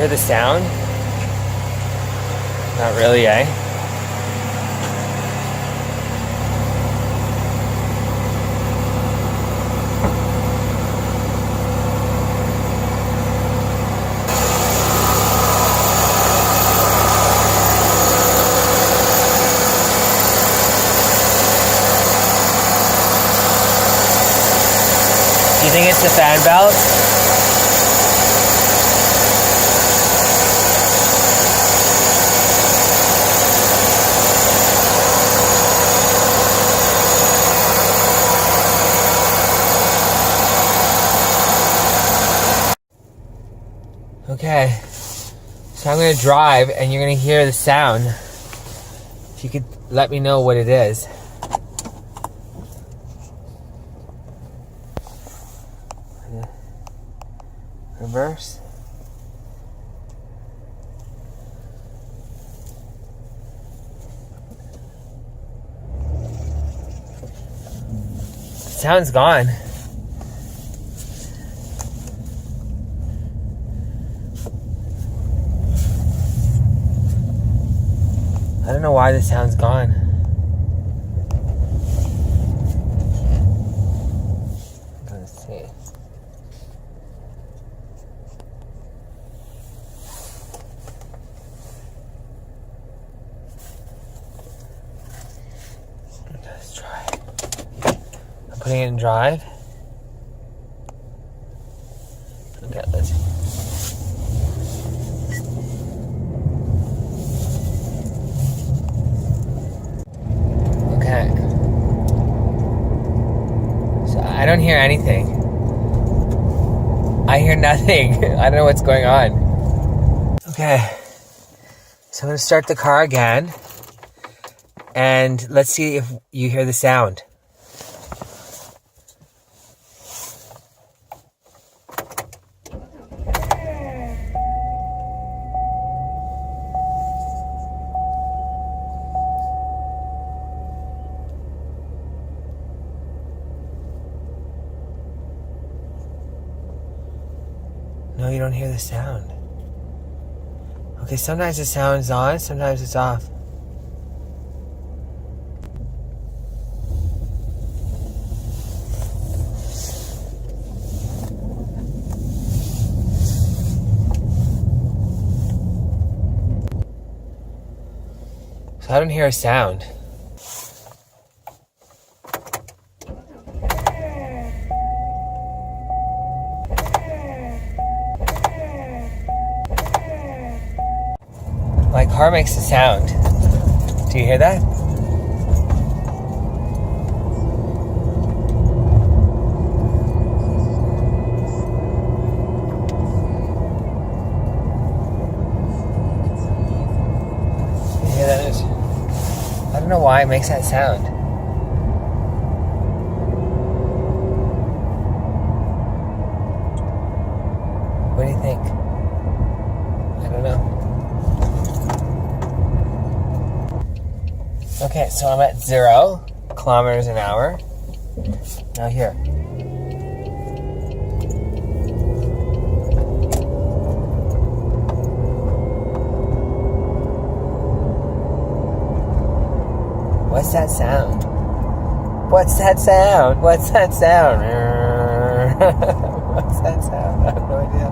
hear the sound? Not really, eh? Do you think it's the fan belt? Okay, so I'm gonna drive and you're gonna hear the sound. If you could let me know what it is. Reverse. The sound's gone. I don't know why the sound's gone. Let's see. Let's try. I'm putting it in drive. Okay, let's see. So I don't hear anything. I hear nothing. I don't know what's going on. Okay. So I'm going to start the car again. And let's see if you hear the sound. No, you don't hear the sound. Okay, sometimes the sound's on, sometimes it's off. So I don't hear a sound. My car makes a sound. Do you hear that? You hear that? I don't know why it makes that sound. What do you think? I don't know. Okay, so I'm at 0 kilometers an hour. Now here. What's that sound? What's that sound? What's that sound? What's that sound? I have no idea.